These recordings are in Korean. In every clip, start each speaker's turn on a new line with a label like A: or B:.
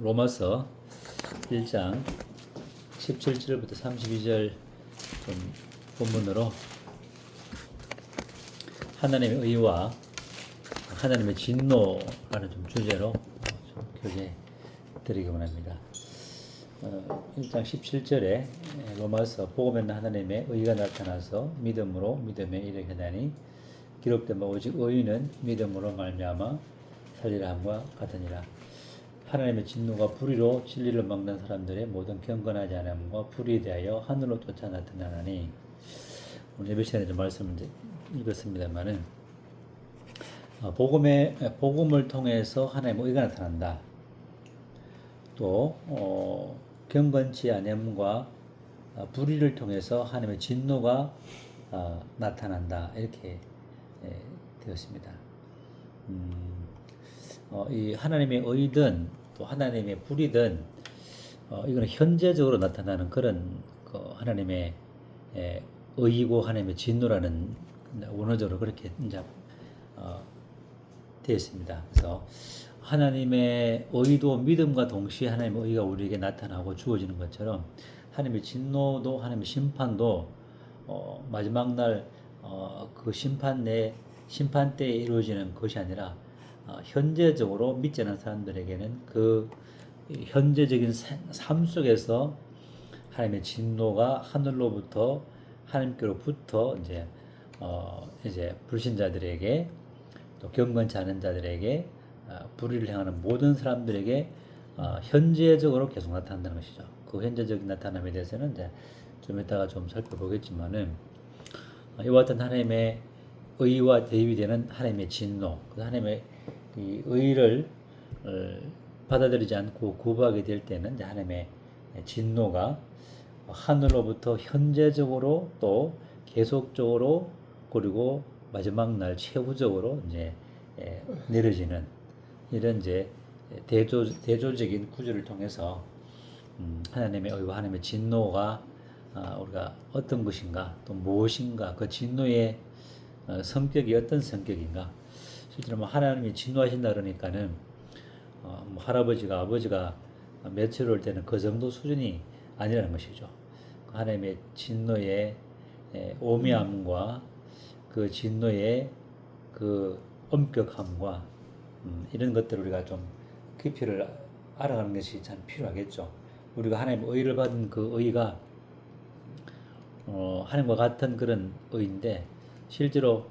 A: 로마서 1장 17절부터 32절 좀 본문으로 하나님의 의와 하나님의 진노라는 좀 주제로 좀 교제 드리기 원합니다. 1장 17절에 로마서 복음에는 하나님의 의가 나타나서 믿음으로 믿음에 이르게 하나니 기록된 바 오직 의인은 믿음으로 말미암아 살리라 함과 같으니라. 하나님의 진노가 불의로 진리를 막는 사람들의 모든 경건하지 않음과 불의에 대하여 하늘로 쫓아 나타나니, 오늘 예배 시간에 좀 말씀을 읽었습니다만은 복음을 통해서 하나님의 의가 나타난다. 또 경건치 않음과 불의를 통해서 하나님의 진노가 나타난다. 이렇게 되었습니다. 이 하나님의 의든 또 하나님의 불이든 이거는 현재적으로 나타나는 그런 하나님의 의이고 하나님의 진노라는 원어적으로 그렇게 이제 되어 있습니다. 그래서 하나님의 의도 믿음과 동시에 하나님의 의가 우리에게 나타나고 주어지는 것처럼 하나님의 진노도 하나님의 심판도 마지막 날 그 심판 때에 이루어지는 것이 아니라 현재적으로 믿지 않는 사람들에게는 그 현재적인 삶 속에서 하나님의 진노가 하늘로부터 하나님께로부터 이제 불신자들에게 또 경건치 않은 자들에게 불의를 행하는 모든 사람들에게 현재적으로 계속 나타난다는 것이죠. 그 현재적인 나타남에 대해서는 이제 좀 이따가 좀 살펴보겠지만은, 이와 같은 하나님의 의와 대입이 되는 하나님의 진노, 그 하나님의 이 의를 받아들이지 않고 거부하게 될 때는 이제 하나님의 진노가 하늘로부터 현재적으로 또 계속적으로 그리고 마지막 날 최후적으로 이제 내려지는 이런 이제 대조적인 구조를 통해서 하나님의 의와 하나님의 진노가 우리가 어떤 것인가 또 무엇인가, 그 진노의 성격이 어떤 성격인가. 실제로 뭐 하나님이 진노하신다 그러니까는 뭐 할아버지가 아버지가 매출 올 때는 그 정도 수준이 아니라는 것이죠. 하나님의 진노의 오묘함과 그 진노의 그 엄격함과 이런 것들을 우리가 좀 깊이를 알아가는 것이 참 필요하겠죠. 우리가 하나님의 의를 받은 그 의가 하나님과 같은 그런 의인데, 실제로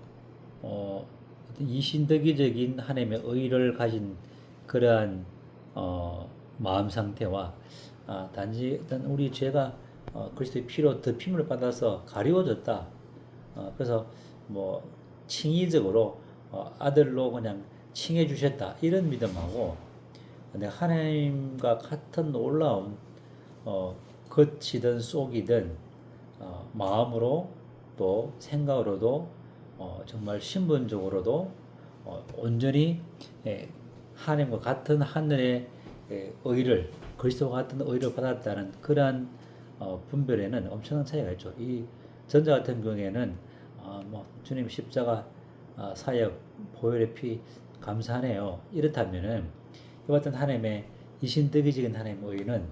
A: 이신덕이적인 하나님의 의를 가진 그러한 마음 상태와 단지 어떤 우리 죄가 그리스도의 피로 덮임을 받아서 가리워졌다. 그래서 뭐 칭의적으로 아들로 그냥 칭해 주셨다, 이런 믿음하고, 근데 하나님과 같은 놀라운 겉이든 속이든 마음으로 또 생각으로도 정말 신분적으로도 온전히 하나님과 같은 하늘의 의를, 그리스도와 같은 의를 받았다는 그러한 분별에는 엄청난 차이가 있죠. 이 전자 같은 경우에는 뭐 주님 십자가 사역 보혈의 피 감사하네요, 이렇다면은 이 같은 하나님의 이신덕이적인 하나님의 의는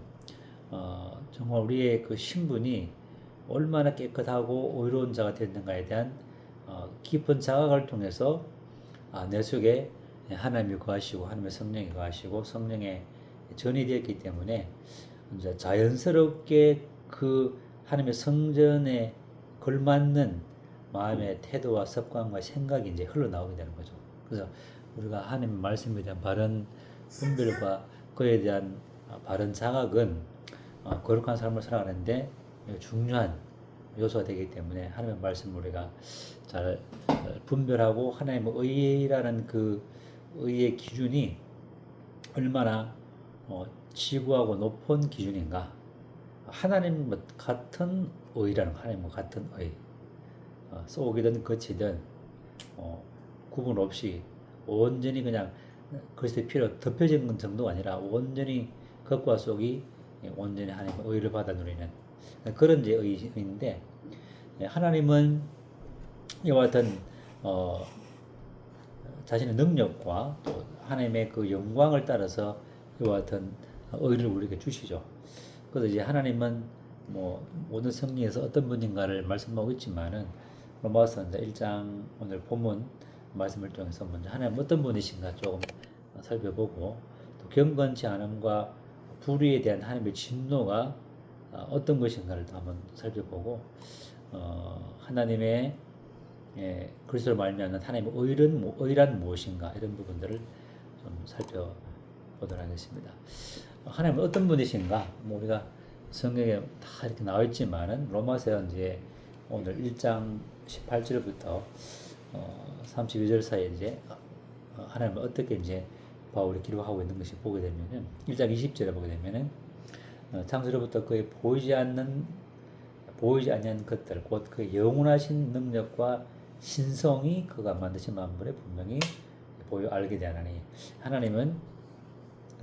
A: 정말 우리의 그 신분이 얼마나 깨끗하고 의로운 자가 됐는가에 대한 깊은 자각을 통해서 내 속에 하나님이 거하시고 하나님의 성령이 거하시고 성령의 전이 되었기 때문에 이제 자연스럽게 그 하나님의 성전에 걸맞는 마음의 태도와 습관과 생각이 이제 흘러나오게 되는 거죠. 그래서 우리가 하나님의 말씀에 대한 바른 분별과 그에 대한 바른 자각은 거룩한 삶을 살아가는데 중요한 요소가 되기 때문에 하나님의 말씀을 우리가 잘 분별하고 하나님의 의라는 그 의의 기준이 얼마나 지구하고 높은 기준인가. 하나님 같은 의라는 거, 하나님 같은 의, 속이든 겉이든 구분 없이 온전히 그냥 그리스도의 피로 덮여진 정도가 아니라 온전히 겉과 속이 온전히 하나님의 의를 받아 누리는 그런 이제 의인데, 하나님은 이와 같은 자신의 능력과 또 하나님의 그 영광을 따라서 이와 같은 의를 우리에게 주시죠. 그래서 이제 하나님은 뭐 모든 성경에서 어떤 분인가를 말씀하고 있지만은 로마서 이제 1장 오늘 본문 말씀을 통해서 먼저 하나님 어떤 분이신가 조금 살펴보고 또 경건치 않음과 불의에 대한 하나님의 진노가 어떤 것인가를 또 한번 살펴보고 하나님의 그리스도로 말미암는 하나님의 의란 무엇인가 이런 부분들을 좀 살펴보도록 하겠습니다. 하나님은 어떤 분이신가? 뭐 우리가 성경에 다 이렇게 나와 있지만은 로마서 이제 오늘 1장 18절부터 32절 사이에 이제 하나님은 어떻게 이제 바울이 기록하고 있는 것이 보게 되면은 1장 20절에 보게 되면은 창세로부터 그의 보이지 않는 것들 곧 그의 영원하신 능력과 신성이 그가 만드신 만물에 분명히 보여 알게 되하나니 하나님은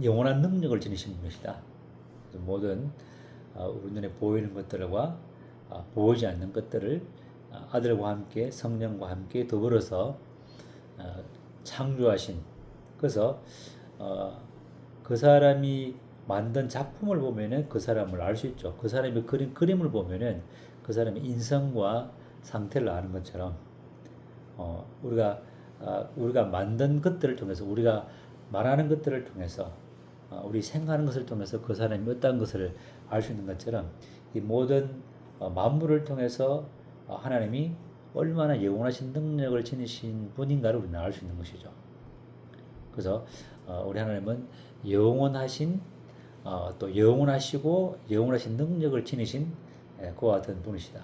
A: 영원한 능력을 지니신 분이시다. 모든 우리 눈에 보이는 것들과 보이지 않는 것들을 아들과 함께 성령과 함께 더불어서 창조하신 그래서 그 사람이 만든 작품을 보면은 그 사람을 알 수 있죠. 그 사람이 그린 그림을 보면은 그 사람의 인성과 상태를 아는 것처럼 우리가 만든 것들을 통해서 우리가 말하는 것들을 통해서 우리 생각하는 것을 통해서 그 사람이 어떤 것을 알 수 있는 것처럼 이 모든 만물을 통해서 하나님이 얼마나 영원하신 능력을 지니신 분인가를 우리는 알 수 있는 것이죠. 그래서 우리 하나님은 영원하신 또 영원하시고 영원하신 능력을 지니신 그와 같은 분이시다.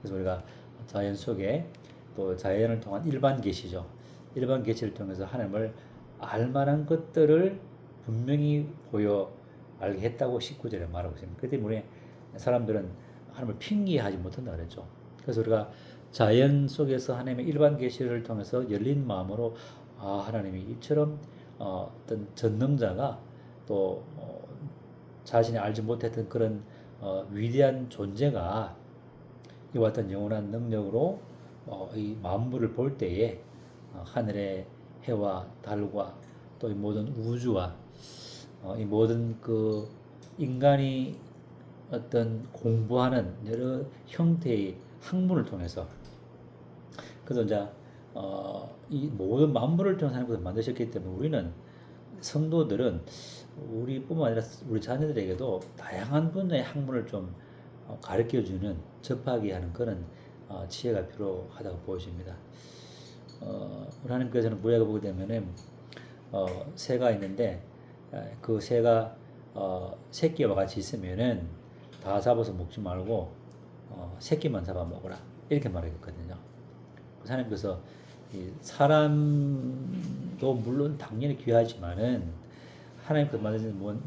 A: 그래서 우리가 자연 속에 또 자연을 통한 일반 계시죠. 일반 계시를 통해서 하나님을 알만한 것들을 분명히 보여 알게 했다고 19절에 말하고 있습니다. 그 때문에 사람들은 하나님을 핑계하지 못한다 그랬죠. 그래서 우리가 자연 속에서 하나님의 일반 계시를 통해서 열린 마음으로 하나님이 이처럼 어떤 전능자가 또 자신이 알지 못했던 그런 위대한 존재가 이와 같은 영원한 능력으로 이 만물을 볼 때에 하늘의 해와 달과 또 이 모든 우주와 이 모든 그 인간이 어떤 공부하는 여러 형태의 학문을 통해서 그래서 이제 이 모든 만물을 통해서 하나님께서 만드셨기 때문에 우리는 성도들은 우리뿐만 아니라 우리 자녀들에게도 다양한 분야의 학문을 좀 가르쳐주는 접하게 하는 그런 지혜가 필요하다고 보여집니다. 우리 하나님께서는 구약을 보게 되면은 새가 있는데 그 새가 새끼와 같이 있으면은 다 잡아서 먹지 말고 새끼만 잡아 먹어라 이렇게 말했거든요. 하나님께서 사람도 물론 당연히 귀하지만은 하나님께서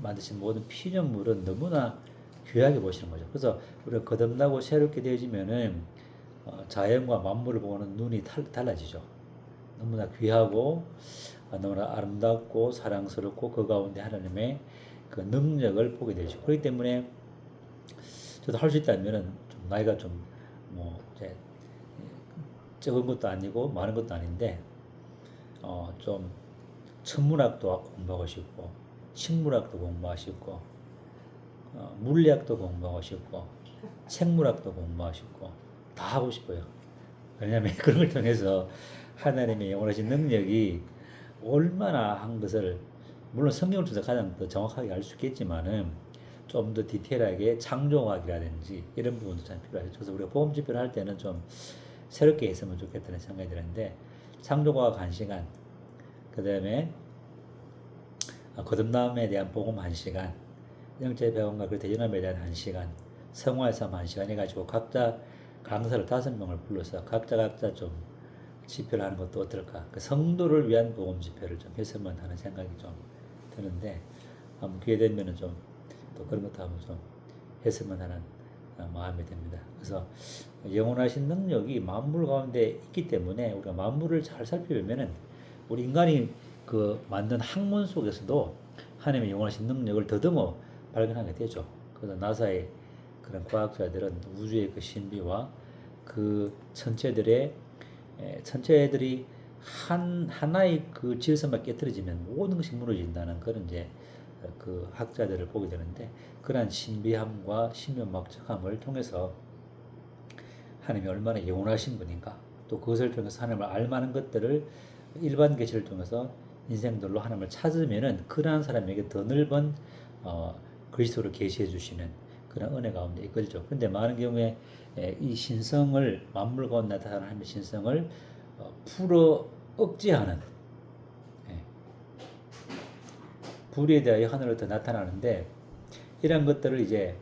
A: 만드신 모든 피조물은 너무나 귀하게 보시는 거죠. 그래서 우리가 거듭나고 새롭게 되어지면은 자연과 만물을 보는 눈이 달라지죠. 너무나 귀하고 너무나 아름답고 사랑스럽고 그 가운데 하나님의 그 능력을 보게 되죠. 그렇기 때문에 저도 할 수 있다면은 좀 나이가 뭐 이제 적은 것도 아니고 많은 것도 아닌데 좀 천문학도 공부하고 싶고 식물학도 공부하고 싶고 물리학도 공부하고 싶고 생물학도 공부하고 싶고 다 하고 싶어요. 왜냐하면 그런 걸 통해서 하나님의 영원하신 능력이 얼마나 한 것을 물론 성경을 통해서 가장 더 정확하게 알 수 있겠지만은 좀 더 디테일하게 창조학이라든지 이런 부분도 참 필요하죠. 그래서 우리가 복음 집회를 할 때는 좀 새롭게 했으면 좋겠다는 생각이 드는데 창조과학 1시간 그 다음에 거듭남에 대한 복음 1시간 영적 배움과 그 대전함에 대한 1시간 성화의 삶 1시간 해가지고 각자 강사를 5명을 불러서 각자 좀 집회를 하는 것도 어떨까. 그 성도를 위한 복음 집회를 좀 했으면 하는 생각이 좀 드는데 한번 기회 되면은 좀 또 그런 것도 한번 좀 했으면 하는 마음이 듭니다. 그래서 영원하신 능력이 만물 가운데 있기 때문에 우리가 만물을 잘 살펴보면은 우리 인간이 그 만든 학문 속에서도 하나님의 영원하신 능력을 더듬어 발견하게 되죠. 그래서 나사의 그런 과학자들은 우주의 그 신비와 그 천체들이 하나의 그 질서만 깨뜨려지면 모든 것이 무너진다는 그런 이제 그 학자들을 보게 되는데 그러한 신비함과 신묘막측함을 통해서 하나님이 얼마나 영원하신 분인가 또 그것을 통해서 하나님을 알만한 것들을 일반 계시를 통해서 인생들로 하나님을 찾으면은 그러한 사람에게 더 넓은 그리스도를 계시해 주시는 그런 은혜 가운데 이끌죠. 그런데 많은 경우에 이 신성을 만물 가운데 나타나는 하나님의 신성을 풀어 억제하는 불에 대하여 하늘로부터 나타나는데 이런 것들을 이제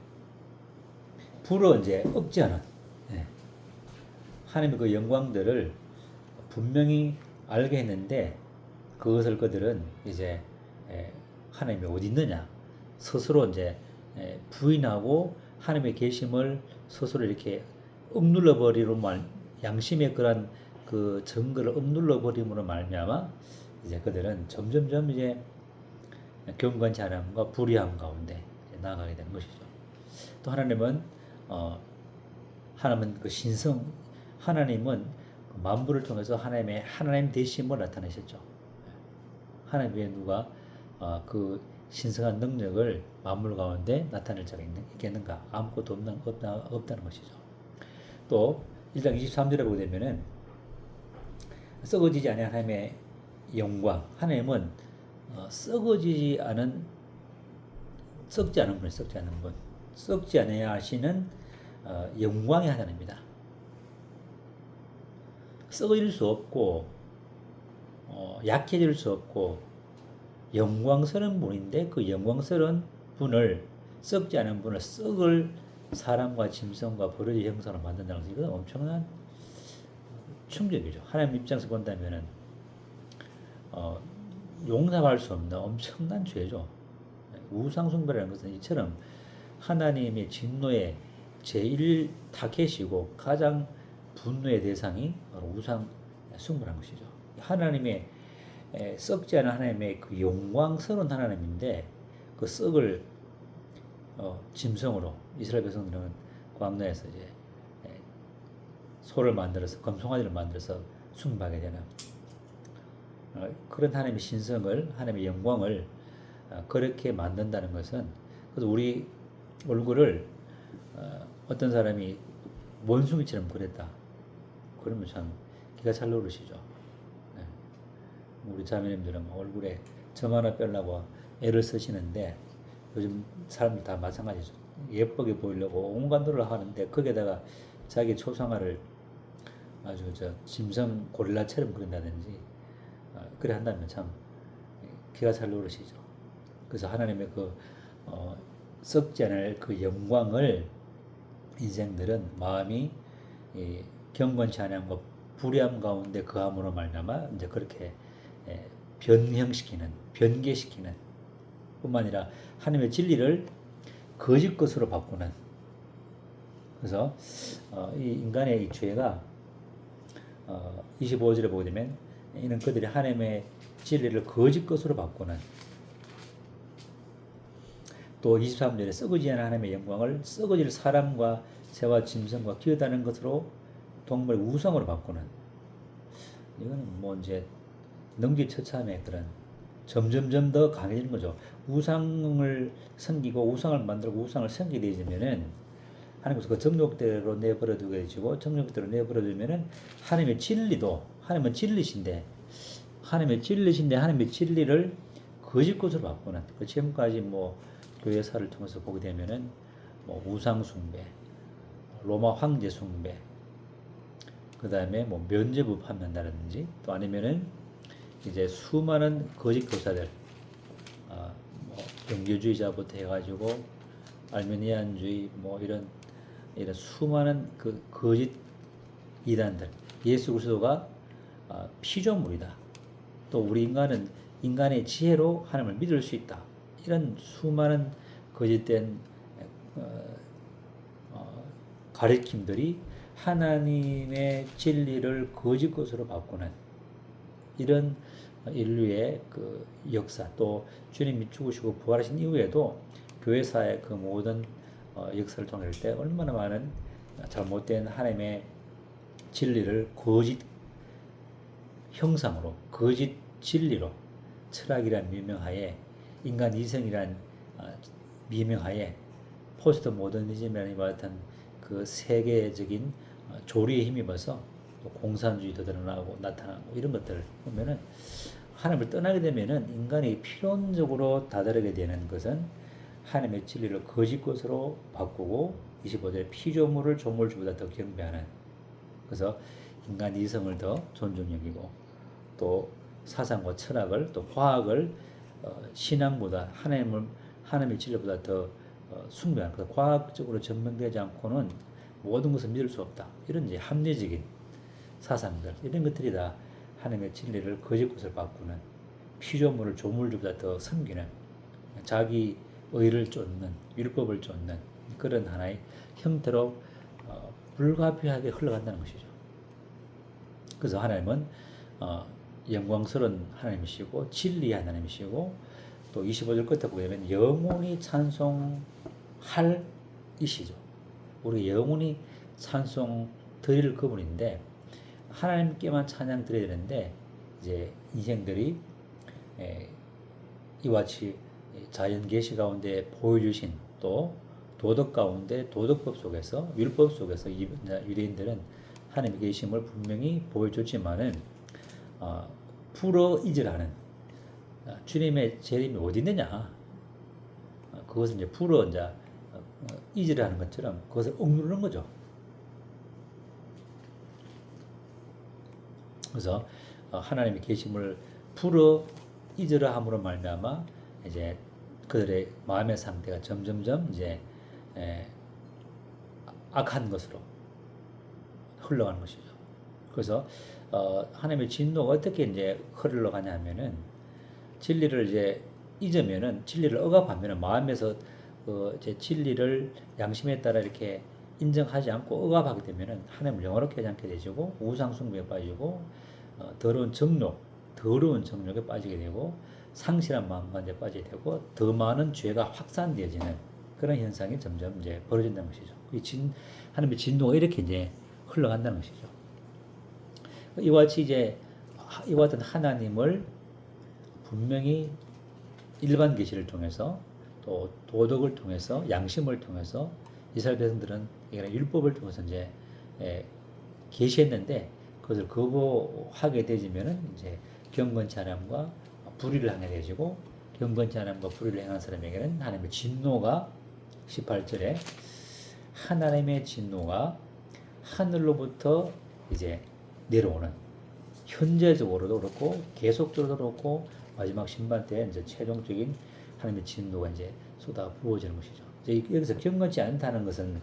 A: 불어 이제 억제하는 하나님의 그 영광들을 분명히 알게 했는데 그것을 그들은 이제 하나님이 어디 있느냐 스스로 이제 부인하고 하나님의 계심을 스스로 이렇게 억눌러 버리로 양심의 그런 그 증거를 억눌러 버림으로 말미암아 이제 그들은 점점점 이제 경건치 않음과 불의함 가운데 나아가게 되는 것이죠. 또 하나님은 하나님은 그 신성 하나님은 만물을 통해서 하나님의 하나님 되심을 나타내셨죠. 하나님 외에 누가 그 신성한 능력을 만물 가운데 나타낼 자가 있겠는가? 아무것도 없다는 것이죠. 또 1장 23절에 보게 되면은 썩어지지 않은 하나님의 영광. 하나님은 썩지 않은 분, 썩지 않아야 하시는 영광의 하나님입니다. 썩어질 수 없고 약해질 수 없고 영광스러운 분인데 그 영광스러운 분을 썩지 않은 분을 썩을 사람과 짐승과 버러지 형상으로 만든다는 것은 이건 엄청난 충격이죠. 하나님 입장에서 본다면은 용납할 수 없는 엄청난 죄죠. 우상숭배라는 것은 이처럼 하나님의 진노의 제일 타겟이고 가장 분노의 대상이 바로 우상숭배라는 것이죠. 하나님의 썩지 않은 하나님의 그 영광스러운 하나님인데 그 썩을 짐승으로 이스라엘 백성들은 광야에서 이제 소를 만들어서 금송아지를 만들어서 숭배하게 되는 그런 하나님의 신성을 하나님의 영광을 그렇게 만든다는 것은 그래서 우리 얼굴을 어떤 사람이 원숭이처럼 그렸다 그러면 참 기가 찰 노릇이죠. 우리 자매님들은 얼굴에 점 하나 빼려고 애를 쓰시는데 요즘 사람들 다 마찬가지죠. 예쁘게 보이려고 온갖 노력을 하는데 거기에다가 자기 초상화를 아주 짐승 고릴라처럼 그린다든지 그래 한다면 참 기가 찰 노릇이죠. 그래서 하나님의 그 썩지 않을 그 영광을 인생들은 마음이 경건치 않음과 불의함 가운데 거함으로 말미암아 이제 그렇게 변개시키는 뿐만 아니라 하나님의 진리를 거짓 것으로 바꾸는 그래서 이 인간의 이 죄가 25절에 보게 되면 이는 그들이 하나님의 진리를 거짓 것으로 바꾸는 또 23절에 썩어지지 않은 하나님의 영광을 썩어질 사람과 새와 짐승과 기어다니는 것으로 동물 우상으로 바꾸는 이거는 뭐 이제 능지처참의 그런 점점점 더 강해지는 거죠. 우상을 섬기고 우상을 만들고 우상을 섬기게 되면은 하나님께서 그 정욕대로 내버려 두게 되시고 정욕대로 내버려 두면은 하나님의 진리도 하나님은 진리신데 하나님의 진리를 거짓 것으로 바꾸는 그 지금까지 뭐 교회사를 통해서 보게 되면은 뭐 우상 숭배, 로마 황제 숭배, 그 다음에 뭐 면죄부 판단다든지 또 아니면은 이제 수많은 거짓 교사들, 뭐 종교주의자부터 해가지고 알메니안주의 뭐 이런 수많은 그 거짓 이단들, 예수 그리스도가 피조물이다. 또 우리 인간은 인간의 지혜로 하나님을 믿을 수 있다. 이런 수많은 거짓된 가르침들이 하나님의 진리를 거짓 것으로 바꾸는 이런 인류의 그 역사 또 주님이 죽으시고 부활하신 이후에도 교회사의 그 모든 역사를 통할 때 얼마나 많은 잘못된 하나님의 진리를 거짓 형상으로 거짓 진리로 철학이라는 유명하에 인간 이성이란 미명하에 포스트 모더니즘이라는 이와 같은 그 세계적인 조리에 힘입어서 또 공산주의도 드러나고 나타나고 이런 것들을 보면은 하나님을 떠나게 되면은 인간이 필연적으로 다다르게 되는 것은 하나님의 진리를 거짓 것으로 바꾸고 25절에 피조물을 조물주보다 더 경배하는, 그래서 인간 이성을 더 존중 여기고 또 사상과 철학을 또 과학을 신앙보다 하나님의 진리보다 더 숭배하는, 그래서 과학적으로 증명되지 않고는 모든 것을 믿을 수 없다, 이런 이제 합리적인 사상들, 이런 것들이 다 하나님의 진리를 거짓 것을 바꾸는, 피조물을 조물주보다 더 섬기는, 자기 의를 쫓는, 율법을 쫓는 그런 하나의 형태로 불가피하게 흘러간다는 것이죠. 그래서 하나님은 영광스러운 하나님이시고 진리의 하나님이시고 또 25절 끝에 보면 영원히 찬송할 이시죠. 우리 영원히 찬송 드릴 그분인데 하나님께만 찬양 드려야 되는데 이제 인생들이 이와 같이 자연 계시 가운데 보여주신 또 도덕 가운데 도덕법 속에서 율법 속에서 유대인들은 하나님의 계심을 분명히 보여줬지만은 풀어 잊으라는 주님의 재림이 어디 있느냐, 그것을 이제 풀어 이제 잊으라는 것처럼 그것을 억누르는 거죠. 그래서 하나님의 계심을 풀어 잊으라 함으로 말미암아 이제 그들의 마음의 상태가 점점점 이제 악한 것으로 흘러가는 것이죠. 그래서 하나님의 진노가 어떻게 이제 흘러가냐면은 진리를 이제 잊으면은 진리를 억압하면은 마음에서 이제 진리를 양심에 따라 이렇게 인정하지 않고 억압하게 되면은 하나님을 영화롭게 하지 않게 되고 우상 숭배에 빠지고 더러운 정욕에 빠지게 되고 상실한 마음가짐에 빠지게 되고 더 많은 죄가 확산되어지는 그런 현상이 점점 이제 벌어진다는 것이죠. 하나님의 진노가 이렇게 이제 흘러간다는 것이죠. 이와 같이 이제 이와 같은 하나님을 분명히 일반 계시를 통해서 또 도덕을 통해서 양심을 통해서 이스라엘 백성들은 율법을 통해서 이제 계시했는데 그것을 거부하게 되지면은 이제 경건치 않음과 불의를 하게 되지고 경건치 않음과 불의를 행한 사람에게는 하나님의 진노가 18절에 하나님의 진노가 하늘로부터 이제 내려오는, 현재적으로도 그렇고 계속적으로도 그렇고 마지막 심판 때 이제 최종적인 하나님의 진노가 이제 쏟아 부어지는 것이죠. 여기서 경건치 않다는 것은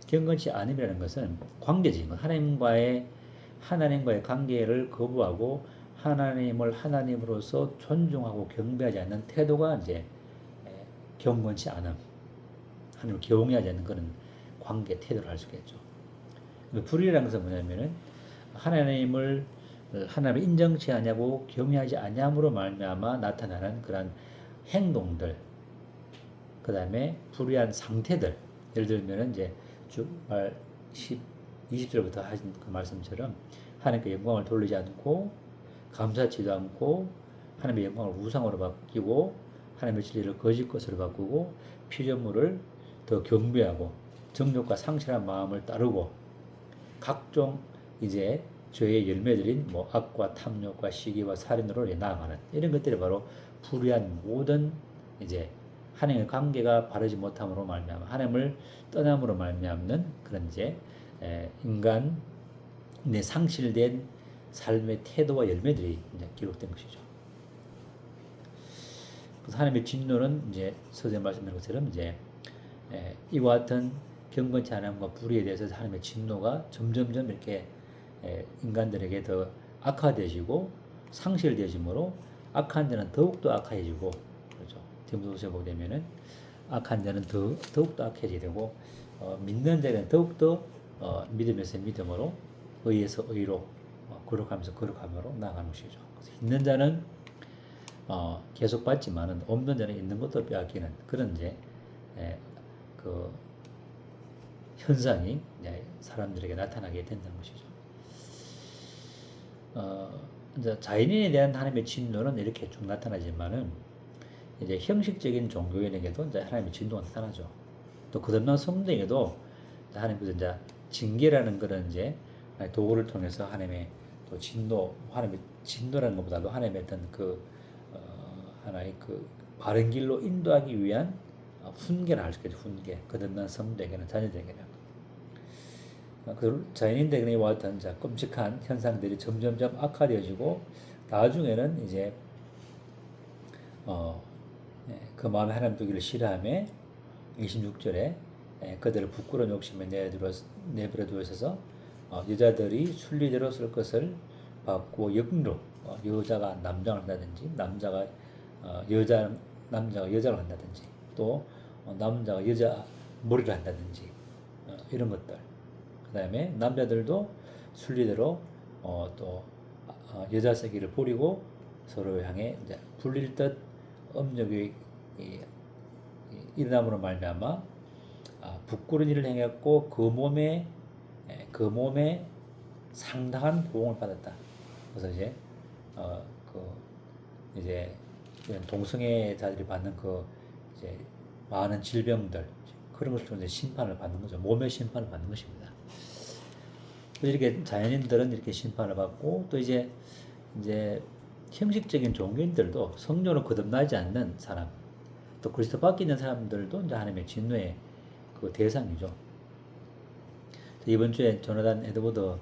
A: 경건치 않음이라는 것은 관계적인 것, 하나님과의 관계를 거부하고 하나님을 하나님으로서 존중하고 경배하지 않는 태도가 이제 경건치 않음, 하나님을 경외하지 않는 그런 관계 태도를 할 수 있겠죠. 불의라는 것은 뭐냐면은 하나님을 인정치 않냐고 경외하지 않냐므로 말미암아 나타나는 그런 행동들, 그 다음에 불의한 상태들, 예를 들면은 이제 20절부터 하신 그 말씀처럼 하나님께 영광을 돌리지 않고 감사치도 않고 하나님의 영광을 우상으로 바뀌고 하나님의 진리를 거짓 것으로 바꾸고 피조물을 더 경배하고 정욕과 상실한 마음을 따르고 각종 이제 죄의 열매들인 뭐 악과 탐욕과 시기와 살인으로 나아가는 이런 것들이 바로 불의한 모든 이제 하나님의 관계가 바르지 못함으로 말미암아 하나님을 떠남으로 말미암는 그런 이제 인간의 상실된 삶의 태도와 열매들이 이제 기록된 것이죠. 그래서 하나님의 진노는 이제 서두에 말씀드린 것처럼 이제 이와 같은 경건치 않음과 불의에 대해서 하나님의 진노가 점점점 이렇게 인간들에게 더 악화되시고 상실되심으로 악한 자는 더욱더 악해지고, 그렇죠. 디모데후서에 보게 되면은 악한 자는 더욱더 악해지게 되고 믿는 자는 더욱더 믿음에서 믿음으로 의에서 의로 거룩하면서 거룩함으로 나아가는 것이죠. 그래서 있는 자는 계속 받지만은 없는 자는 있는 것도 빼앗기는 그런 이제 그 현상이 이제 사람들에게 나타나게 된다는 것이죠. 이제 자연인에 대한 하나님의 진노는 이렇게 쭉 나타나지만은 이제 형식적인 종교인에게도 이제 하나님의 진노가 나타나죠. 또 거듭난 성도에게도 하나님께서 이제 징계라는 그런 이제 도구를 통해서 하나님의 또 진노, 하나님의 진노라는 것보다도 하나님의 어떤 그 하나의 그 바른 길로 인도하기 위한 훈계를 할 수 있겠죠. 훈계. 거듭난 성도에게는 자녀들에게는. 그 자연인들에게 이와 같은 끔찍한 현상들이 점점점 악화되어지고 나중에는 이제 그 마음에 하나님 두기를 싫어하며 26절에 그들을 부끄러운 욕심에 내버려 두어 있어서 여자들이 순리대로 쓸 것을 받고 역로 여자가 남장을 한다든지 남자가 여자를 한다든지 또 남자가 여자 머리를 한다든지 이런 것들. 그 다음에 남자들도 순리대로 또 여자 세기를 버리고 서로 향해 이제 불릴 듯 음욕이 일어남으로 말미암아 부끄러운 일을 행했고 그 몸에 상당한 보응을 받았다. 그래서 이제 이제 동성애자들이 받는 그 이제 많은 질병들 그런 것을 통해서 심판을 받는 거죠. 몸의 심판을 받는 것입니다. 이렇게 자연인들은 이렇게 심판을 받고 또 이제 형식적인 종교인들도 성령으로 거듭나지 않는 사람, 또 그리스도 밖에 있는 사람들도 이제 하나님의 진노의 그 대상이죠. 이번 주에 조나단 에드워드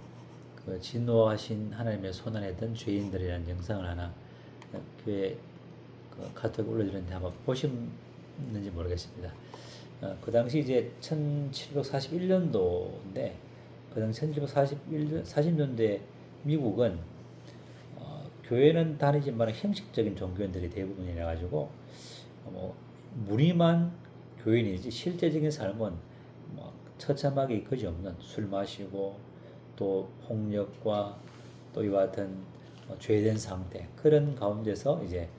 A: 그 진노하신 하나님의 손안에 든 죄인들이라는 영상을 하나 교회 그 카톡에 올려드렸는데 한번 보셨는지 모르겠습니다. 그 당시 이제 1741년도인데 그 당시 1740년대 미국은 교회는 다니지만 형식적인 종교인들이 대부분이라 가지고 무리만 교인이지 실제적인 삶은 처참하게 그지없는 술 마시고 또 폭력과 또 이와 같은 죄된 상태 그런 가운데서 이제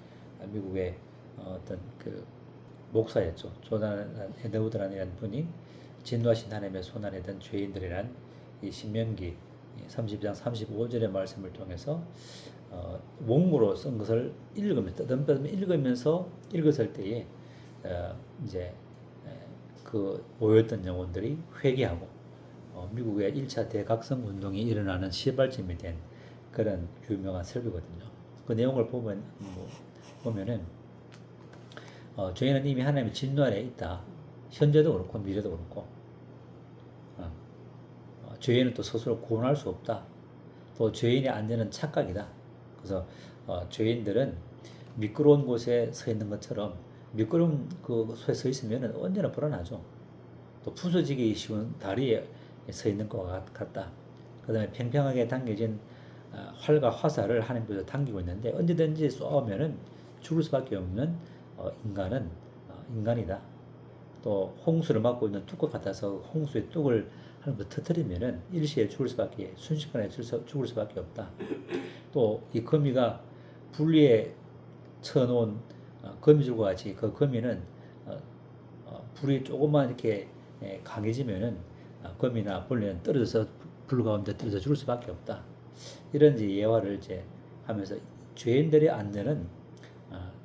A: 미국의 어떤 그 목사였죠. 조나단 에드워드라는 분이 진노하신 하나님의 손안에 든 죄인들이란 이 신명기 30장 35절의 말씀을 통해서 원문으로 쓴 것을 떠듬떠듬 읽으면서 읽었을 때에 이제 그 모였던 영혼들이 회개하고 미국의 1차 대각성 운동이 일어나는 시발점이 된 그런 유명한 설교거든요. 그 내용을 보면은 죄인은 이미 하나님의 진노 아래 있다. 현재도 그렇고 미래도 그렇고 죄인은 또 스스로 구원할 수 없다. 또 죄인의 안전은 착각이다. 그래서 죄인들은 미끄러운 곳에 서 있는 것처럼 미끄러운 곳에 서 있으면 언제나 불안하죠. 또 부서지기 쉬운 다리에 서 있는 것 같다. 그 다음에 평평하게 당겨진 활과 화살을 하나님께서 당기고 있는데 언제든지 쏘면은 죽을 수밖에 없는 인간이다. 또 홍수를 막고 있는 뚝과 같아서 홍수의 뚝을 하나님께서 터뜨리면은 일시에 순식간에 죽을 수밖에 없다. 또 이 거미가 불리에 쳐놓은 거미줄과 같이 그 거미는 불이 조금만 이렇게 강해지면은 거미나 벌레는 떨어져서 불 가운데 떨어져 죽을 수밖에 없다. 이런 이제 예화를 이제 하면서 죄인들의 안전은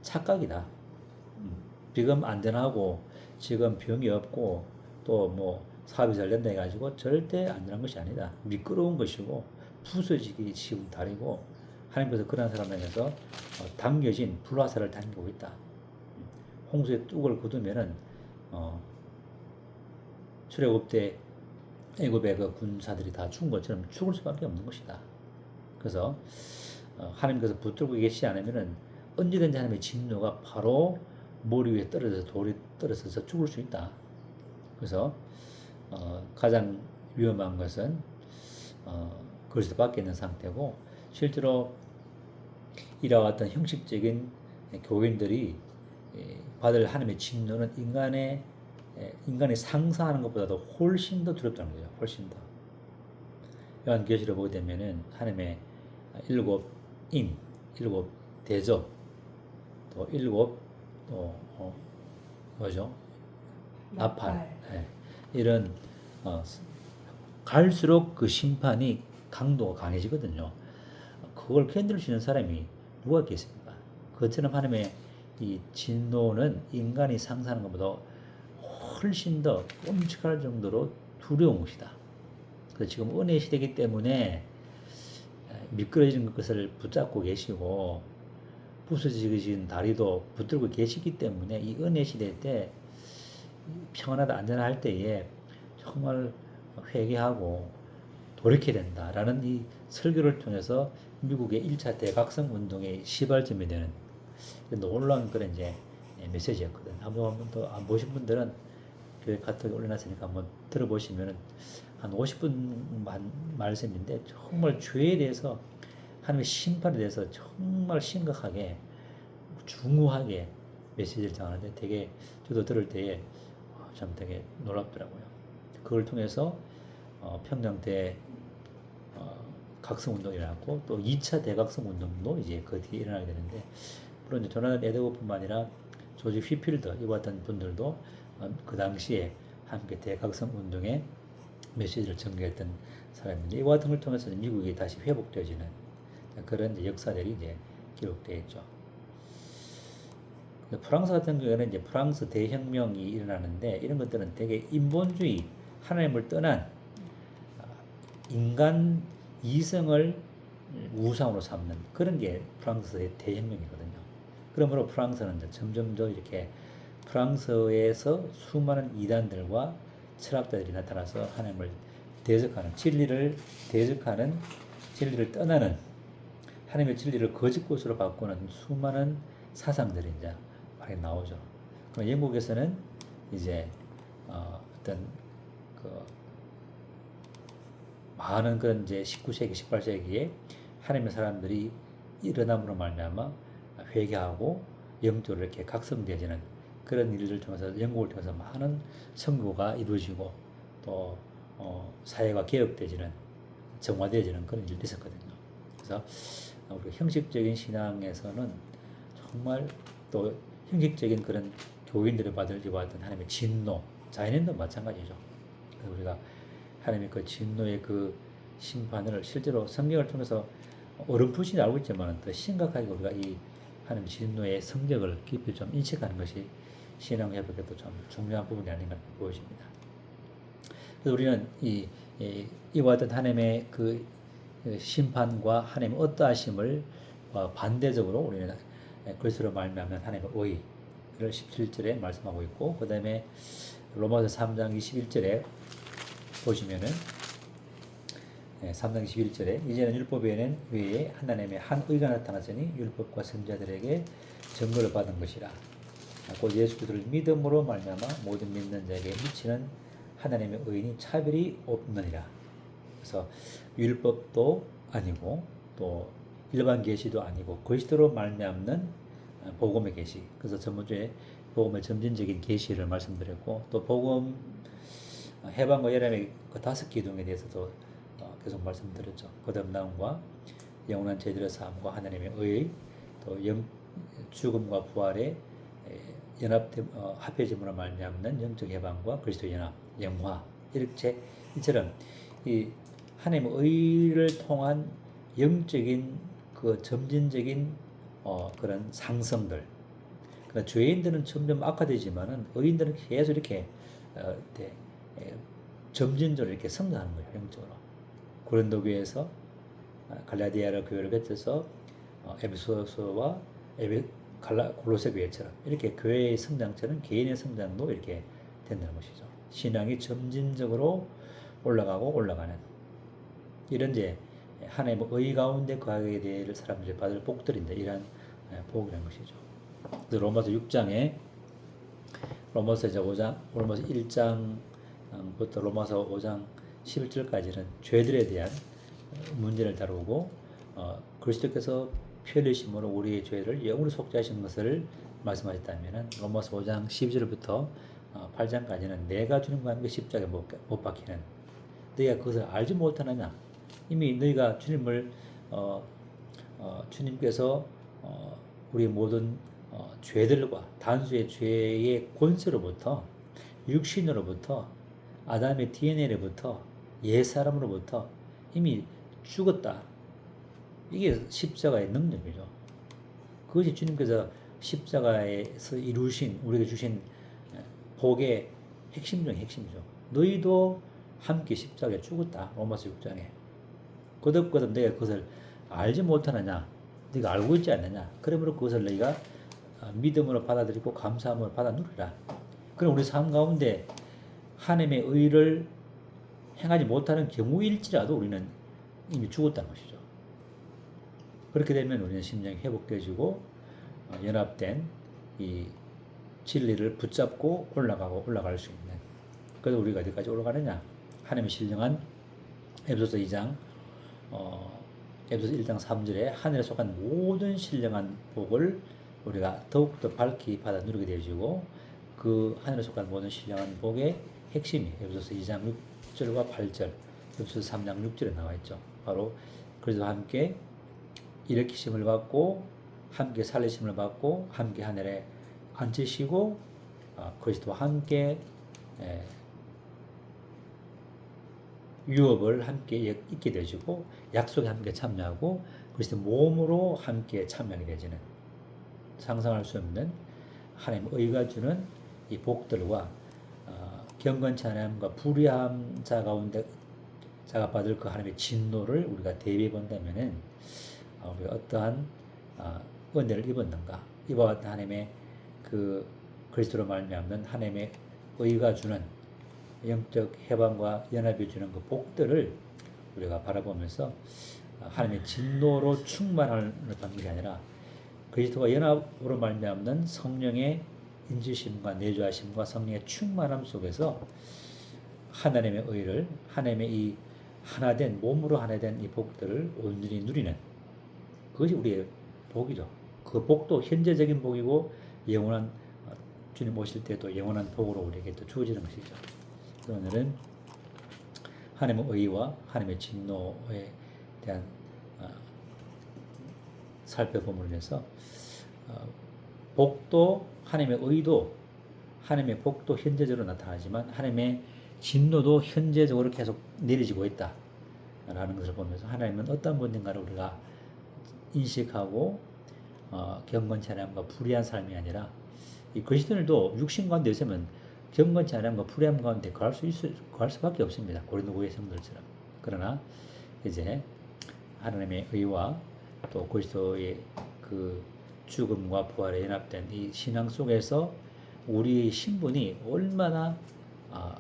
A: 착각이다. 지금 안전하고 지금 병이 없고 또 뭐 사업이 잘 된다 해가지고 절대 안전한 것이 아니다. 미끄러운 것이고 부서지기 쉬운 다리고 하나님께서 그런 사람에게서 당겨진 불화살을 당기고 있다. 홍수의 뚝을 굳으면은 출애굽 때 애굽의 그 군사들이 다 죽은 것처럼 죽을 수밖에 없는 것이다. 그래서 하나님께서 붙들고 계시지 않으면은 언제든지 하나님의 진노가 바로 머리 위에 돌이 떨어져서 죽을 수 있다. 그래서 가장 위험한 것은 그리스도 밖에 있는 상태고 실제로 이와 같은 형식적인 교인들이 받을 하나님의 진노는 인간이 상상하는 것보다도 훨씬 더 두렵다는 거죠. 훨씬 더. 요한계시록 보게 되면은 하나님의 일곱 대접, 또 뭐죠? 나팔. 이런 갈수록 그 심판이 강도가 강해지거든요. 그걸 견딜 수 있는 사람이 누가 있겠습니까? 그처럼 하나님의 이 진노는 인간이 상상하는 것보다 훨씬 더 끔찍할 정도로 두려운 것이다. 그래서 지금 은혜 시대이기 때문에 미끄러진 것을 붙잡고 계시고 부서지신 다리도 붙들고 계시기 때문에 이 은혜 시대 때 평안하다 안전할 때에 정말 회개하고 돌이켜야 된다라는 이 설교를 통해서 미국의 1차 대각성 운동의 시발점이 되는 놀라운 그런 이제 메시지였거든. 한번 더 안 보신 분들은 교회 카톡에 올려놨으니까 한번 들어보시면은 한 50분 말씀인데 정말 죄에 대해서 하나님의 심판에 대해서 정말 심각하게 중후하게 메시지를 전하는데 되게 저도 들을 때에 참 되게 놀랍더라고요. 그걸 통해서 평양대 각성운동이 일어났고 또 2차 대각성 운동도 이제 그 뒤에 일어나게 되는데 물론 이제 조나단 에드워프뿐만 아니라 조지 휘필더 이와 같은 분들도 그 당시에 함께 대각성 운동의 메시지를 전개했던 사람인데 이와 같은 걸 통해서 미국이 다시 회복되어지는 그런 이제 역사들이 이제 기록되어 있죠. 프랑스 같은 경우에는 이제 프랑스 대혁명이 일어나는데 이런 것들은 되게 인본주의 하나님을 떠난 인간 이성을 우상으로 삼는 그런 게 프랑스의 대혁명이거든요. 그러므로 프랑스는 이제 점점 더 이렇게 프랑스에서 수많은 이단들과 철학자들이 나타나서 하나님을 대적하는 진리를 대적하는 진리를 떠나는 하나님의 진리를 거짓 것으로 바꾸는 수많은 사상들이 이제 많이 나오죠. 그럼 영국에서는 이제 어떤 그 많은 그런 이제 19세기, 18세기에 하나님의 사람들이 일어남으로 말미암아 회개하고 영적으로 이렇게 각성되어지는 그런 일을 통해서 영국을 통해서 많은 선교가 이루어지고 또 사회가 개혁되어지는 정화되어지는 그런 일이 있었거든요. 그래서 우리 형식적인 신앙에서는 정말 또 형식적인 그런 교인들이 받을 이와 같은 하나님의 진노, 자연인도 마찬가지죠. 그래서 우리가 하나님의 그 진노의 그 심판을 실제로 성경을 통해서 어렴풋이 알고 있지만 더 심각하게 우리가 이 하나님 진노의 성격을 깊이 좀 인식하는 것이 신앙 회복에도 좀 중요한 부분이 아닌가 보여집니다. 그래서 우리는 이와 같은 하나님의 그 심판과 하나님의 어떠하심을 반대적으로 우리는 그리스도로 말미암는 하나님의 의를 17절에 말씀하고 있고 그 다음에 로마서 3장 21절에 보시면은 3장 21절에 이제는 율법 외에 하나님의 한 의가 나타났으니 율법과 선지자들에게 증거를 받은 것이라. 곧 예수 그리스도를 믿음으로 말미암아 모든 믿는 자에게 미치는 하나님의 의인이 차별이 없느니라. 그래서 율법도 아니고 또 일반 계시도 아니고 그리스도로 말미암는 복음의 계시. 그래서 전번주에 복음의 점진적인 계시를 말씀드렸고 또 복음 해방과 열람의 그 5기둥에 대해서도 계속 말씀드렸죠. 거듭남과 영원한 죄들의 사함과 하나님의 의, 또 죽음과 부활의 합해짐으로 말미암는 영적 해방과 그리스도 연합, 영화 이처럼 이 하나님의 의를 통한 영적인 그 점진적인 그런 상승들. 그러니까 죄인들은 점점 악화되지만은 의인들은 계속 이렇게 점진적으로 이렇게 성장하는 거예요, 영적으로. 고린도 교회에서 갈라디아 교회를 거쳐서 에베소서와 골로새 교회처럼 이렇게 교회의 성장처럼 개인의 성장도 이렇게 된다는 것이죠. 신앙이 점진적으로 올라가고 올라가는 이런 이제 하나님의 의 가운데 거하게 될 사람들이 받을 복들인데 이러한 복이라는 것이죠. 로마서 6장에 로마서 1장부터 로마서 5장 11절까지는 죄들에 대한 문제를 다루고 그리스도께서 피 흘리심으로 우리의 죄를 영으로 속죄하신 것을 말씀하셨다면 로마서 5장 12절부터 8장까지는 내가 주님과 함께 십자가에 못 박히는 너희가 그것을 알지 못하느냐 이미 너희가 주님을 주님께서 우리 모든 죄들과 단수의 죄의 권세로부터 육신으로부터 아담의 DNA로부터 옛사람으로부터 이미 죽었다. 이게 십자가의 능력이죠. 그것이 주님께서 십자가에서 이루신 우리에게 주신 복의 핵심 중에 핵심이죠. 너희도 함께 십자가에 죽었다. 로마서 6장에. 거듭거듭 내가 그것을 알지 못하느냐? 네가 알고 있지 않느냐? 그러므로 그것을 너희가 믿음으로 받아들이고 감사함으로 받아 누리라. 그럼 우리 삶 가운데 하나님의 의를 행하지 못하는 경우일지라도 우리는 이미 죽었다는 것이죠. 그렇게 되면 우리는 심령이 회복되어지고 연합된 이 진리를 붙잡고 올라갈 수 있는. 그래서 우리가 어디까지 올라가느냐? 하나님의 신령한 에베소서 2장 에베소서 1장 3절에 하늘에 속한 모든 신령한 복을 우리가 더욱더 밝히 받아 누리게 되어지고 그 하늘에 속한 모든 신령한 복의 핵심이 에베소서 2장 6절과 8절, 에베소서 3장 6절에 나와 있죠. 바로 그리스도와 함께 일으키심을 받고 함께 살리심을 받고 함께 하늘에 앉으시고 그리스도와 함께 유업을 함께 있게 되시고 약속에 함께 참여하고 그리스도 몸으로 함께 참여하게 되지는 상상할 수 없는 하나님의 의가 주는 이 복들과 경건치 않음과 불의함 자 가운데 자가 받을 그 하나님의 진노를 우리가 대비해 본다면은 우리가 어떠한 은혜를 입었는가? 이와 같은 하나님의 그 그리스도로 말미암는 하나님의 의가 주는 영적 해방과 연합이 주는 그 복들을 우리가 바라보면서 하나님의 진노로 충만을 받는 게 아니라 그리스도와 연합으로 말미암는 성령의 인지심과 내주하심과 성령의 충만함 속에서 하나님의 의를 하나님의 이 하나된 몸으로 하나된 이 복들을 온전히 누리는 그것이 우리의 복이죠. 그 복도 현재적인 복이고 영원한 주님 오실 때도 영원한 복으로 우리에게 또 주어지는 것이죠. 오늘은 하나님의 의와 하나님의 진노에 대한 살펴봄으로 인해서 복도 하나님의 의도 하나님의 복도 현재적으로 나타나지만 하나님의 진노도 현재적으로 계속 내려지고 있다라는 것을 보면서 하나님은 어떤 분인가를 우리가 인식하고 경건치 않음과 불의한 삶이 아니라 이 그리스도인들도 육신 가운데 있으면 경건치 않음과 불의함 가운데 거할 수밖에 없습니다. 고린도교회 성도들처럼. 그러나 이제 하나님의 의와 또 그리스도의 그 죽음과 부활에 연합된 이 신앙 속에서 우리의 신분이 얼마나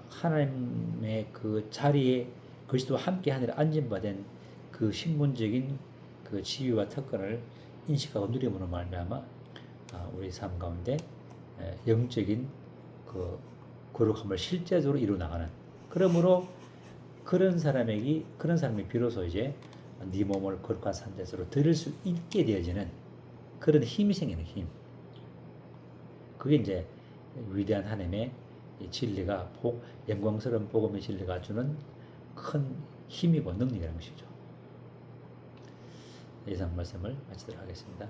A: 하나님의 그 자리에 그리스도와 함께 하늘에 앉은바된 그 신분적인 그 지위와 특권을 인식하고 누림으로 말미암아 우리 삶 가운데 영적인 그 거룩함을 실제적으로 이루 나가는. 그러므로 그런 사람이 비로소 이제 네 몸을 거룩한 산재소로 드릴 수 있게 되어지는 그런 힘이 생기는 힘. 그게 이제 위대한 하나님의 진리가 영광스러운 복음의 진리가 주는 큰 힘이고 능력이라는 것이죠. 이상 말씀을 마치도록 하겠습니다.